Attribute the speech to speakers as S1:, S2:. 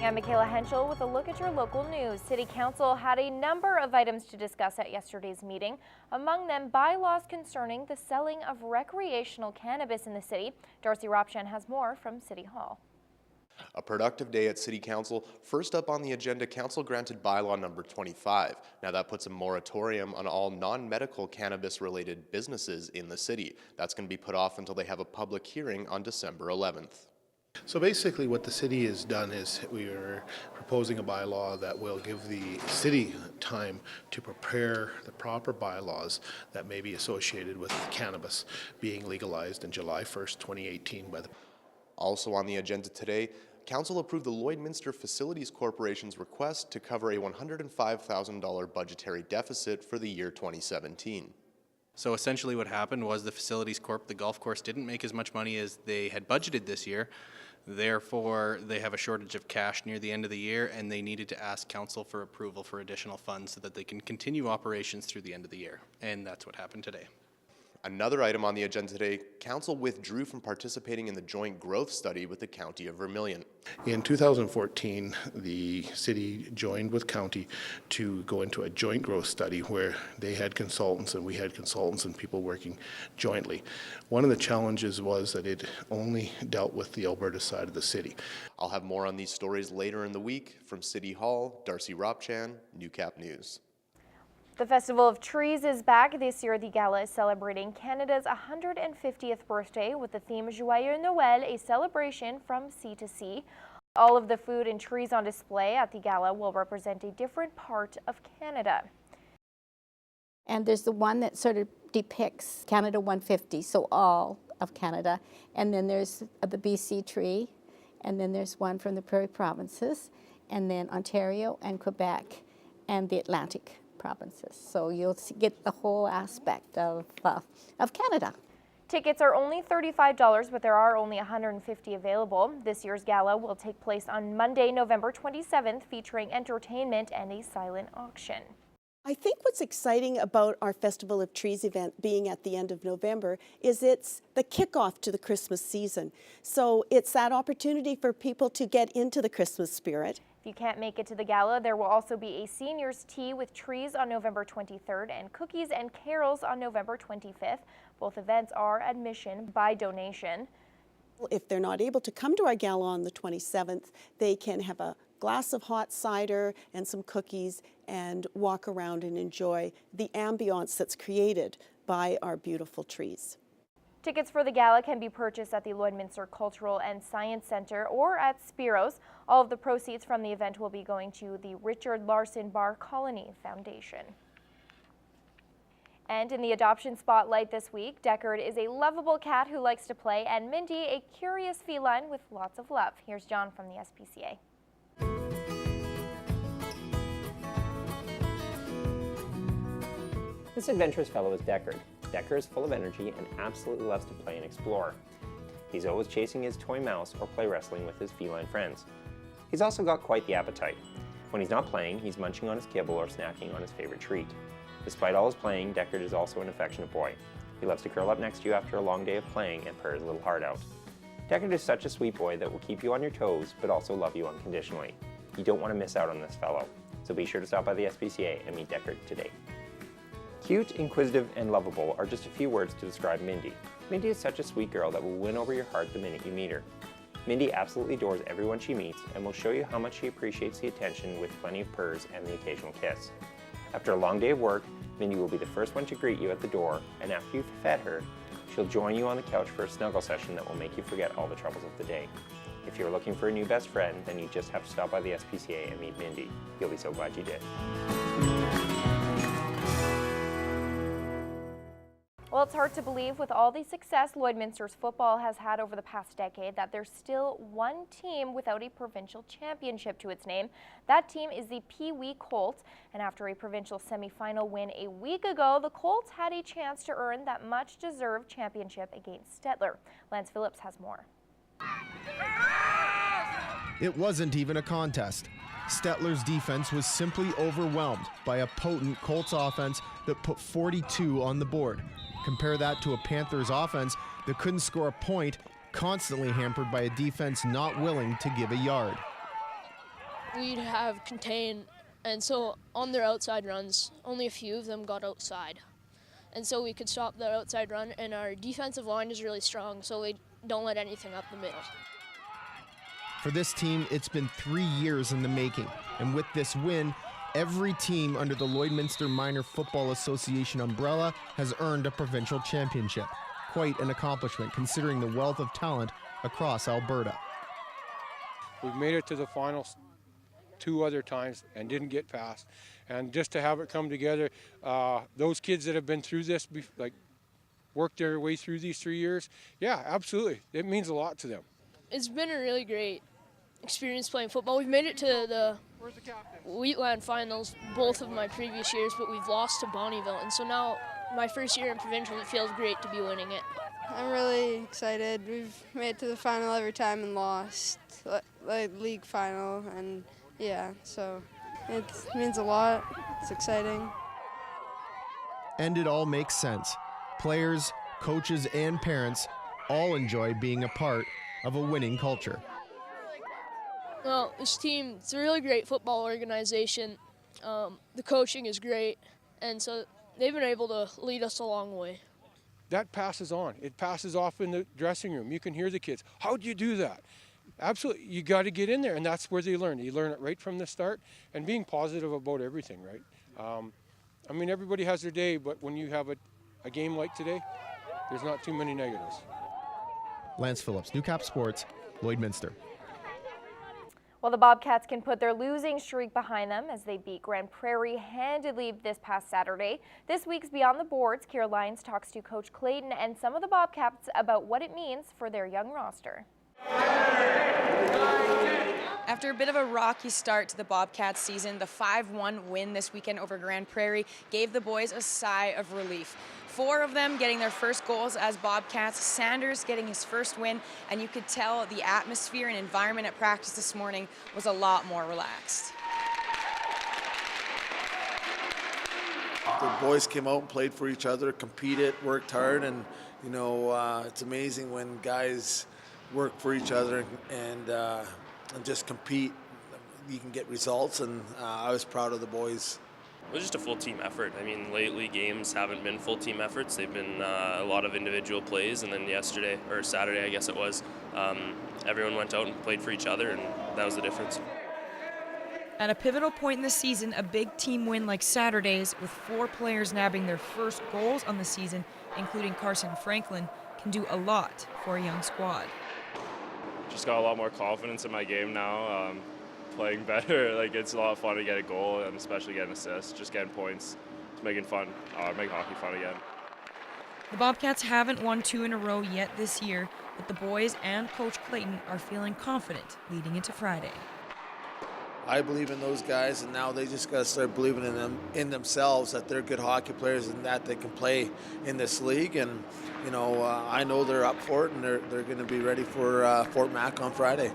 S1: I'm Michaela Henschel with a look at your local news. City Council had a number of items to discuss at yesterday's meeting. Among them, bylaws concerning the selling of recreational cannabis in the city. Darcy Ropshan has more from City Hall.
S2: A productive day at City Council. First up on the agenda, Council granted bylaw number 25. Now that puts a moratorium on all non-medical cannabis-related businesses in the city. That's going to be put off until they have a public hearing on December 11th.
S3: So basically what the city has done is we are proposing a bylaw that will give the city time to prepare the proper bylaws that may be associated with cannabis being legalized in July 1st, 2018 by the...
S2: Also on the agenda today, Council approved the Lloydminster Facilities Corporation's request to cover a $105,000 budgetary deficit for the year 2017.
S4: So essentially what happened was the Facilities Corp, the golf course, didn't make as much money as they had budgeted this year. Therefore, they have a shortage of cash near the end of the year, and they needed to ask Council for approval for additional funds so that they can continue operations through the end of the year. And that's what happened today.
S2: Another item on the agenda today, Council withdrew from participating in the joint growth study with the County of Vermilion.
S3: In 2014, the city joined with county to go into a joint growth study where they had consultants and we had consultants and people working jointly. One of the challenges was that it only dealt with the Alberta side of the city.
S2: I'll have more on these stories later in the week. From City Hall, Darcy Ropshan, Newcap News.
S1: The Festival of Trees is back. This year, the gala is celebrating Canada's 150th birthday with the theme Joyeux Noël, a celebration from sea to sea. All of the food and trees on display at the gala will represent a different part of Canada.
S5: And there's the one that sort of depicts Canada 150, so all of Canada. And then there's the BC tree, and then there's one from the Prairie Provinces, and then Ontario and Quebec and the Atlantic provinces. So you'll get the whole aspect of Canada.
S1: Tickets are only $35, but there are only 150 available. This year's gala will take place on Monday, November 27th, featuring entertainment and a silent auction.
S6: I think what's exciting about our Festival of Trees event being at the end of November is it's the kickoff to the Christmas season. So it's that opportunity for people to get into the Christmas spirit.
S1: If you can't make it to the gala, there will also be a seniors tea with trees on November 23rd and cookies and carols on November 25th. Both events are admission by donation.
S6: If they're not able to come to our gala on the 27th, they can have a glass of hot cider and some cookies and walk around and enjoy the ambiance that's created by our beautiful trees.
S1: Tickets for the gala can be purchased at the Lloydminster Cultural and Science Centre or at Spiro's. All of the proceeds from the event will be going to the Richard Larson Bar Colony Foundation. And in the adoption spotlight this week, Deckard is a lovable cat who likes to play, and Mindy, a curious feline with lots of love. Here's John from the SPCA.
S7: This adventurous fellow is Deckard. Deckard is full of energy and absolutely loves to play and explore. He's always chasing his toy mouse or play wrestling with his feline friends. He's also got quite the appetite. When he's not playing, he's munching on his kibble or snacking on his favorite treat. Despite all his playing, Deckard is also an affectionate boy. He loves to curl up next to you after a long day of playing and purr his little heart out. Deckard is such a sweet boy that will keep you on your toes, but also love you unconditionally. You don't want to miss out on this fellow, so be sure to stop by the SPCA and meet Deckard today. Cute, inquisitive, and lovable are just a few words to describe Mindy. Mindy is such a sweet girl that will win over your heart the minute you meet her. Mindy absolutely adores everyone she meets and will show you how much she appreciates the attention with plenty of purrs and the occasional kiss. After a long day of work, Mindy will be the first one to greet you at the door, and after you've fed her, she'll join you on the couch for a snuggle session that will make you forget all the troubles of the day. If you're looking for a new best friend, then you just have to stop by the SPCA and meet Mindy. You'll be so glad you did.
S1: Well, it's hard to believe with all the success Lloydminster's football has had over the past decade that there's still one team without a provincial championship to its name. That team is the Pee Wee Colts, and after a provincial semi-final win a week ago, the Colts had a chance to earn that much-deserved championship against Stettler. Lance Phillips has more.
S8: It wasn't even a contest. Stettler's defense was simply overwhelmed by a potent Colts offense that put 42 on the board. Compare that to a Panthers offense that couldn't score a point, constantly hampered by a defense not willing to give a yard.
S9: we'd have contain, and so on their outside runs, only a few of them got outside. And so we could stop their outside run, and our defensive line is really strong, so we don't let anything up the middle.
S8: For this team, it's been 3 years in the making, and with this win, every team under the Lloydminster Minor Football Association umbrella has earned a provincial championship. Quite an accomplishment considering the wealth of talent across Alberta.
S10: We've made it to the finals 2 other times and didn't get past. And just to have it come together, those kids that have been through this, worked their way through these 3 years, yeah, absolutely. It means a lot to them.
S9: It's been a really great experience playing football. We've made it to the Wheatland finals both of my previous years, but we've lost to Bonnyville. And so now, my first year in provincial, it feels great to be winning it.
S11: I'm really excited. We've made it to the final every time and lost, like league final, and yeah, so it means a lot. It's exciting.
S8: And it all makes sense. Players, coaches, and parents all enjoy being a part of a winning culture.
S9: Well, this team, it's a really great football organization. The coaching is great, and so they've been able to lead us a long way.
S10: That passes on. It passes off in the dressing room. You can hear the kids. How'd you do that? Absolutely. You got to get in there, and that's where they learn. You learn it right from the start, and being positive about everything, right? I mean, everybody has their day, but when you have a game like today, there's not too many negatives.
S8: Lance Phillips, Newcap Sports, Lloydminster.
S1: Well, the Bobcats can put their losing streak behind them as they beat Grand Prairie handedly this past Saturday. This week's Beyond the Boards, Kira Lyons talks to Coach Clayton and some of the Bobcats about what it means for their young roster.
S12: After a bit of a rocky start to the Bobcats season, the 5-1 win this weekend over Grand Prairie gave the boys a sigh of relief. 4 of them getting their first goals as Bobcats, Sanders getting his first win, and you could tell the atmosphere and environment at practice this morning was a lot more relaxed.
S13: The boys came out and played for each other, competed, worked hard, and you know, it's amazing when guys work for each other and just compete. You can get results, and I was proud of the boys.
S14: It was just a full team effort. I mean, lately games haven't been full team efforts. They've been a lot of individual plays, and then yesterday, or Saturday I guess it was, everyone went out and played for each other, and that was the difference.
S15: At a pivotal point in the season, a big team win like Saturday's, with 4 players nabbing their first goals on the season, including Carson Franklin, can do a lot for a young squad.
S16: Just got a lot more confidence in my game now. Playing better, like it's a lot of fun to get a goal and especially get an assist. Just getting points, it's making fun, make hockey fun again.
S15: The Bobcats haven't won 2 in a row yet this year, but the boys and Coach Clayton are feeling confident leading into Friday.
S13: I believe in those guys, and now they just got to start believing in themselves, that they're good hockey players and that they can play in this league. And you know, I know they're up for it, and they're going to be ready for Fort Mac on Friday.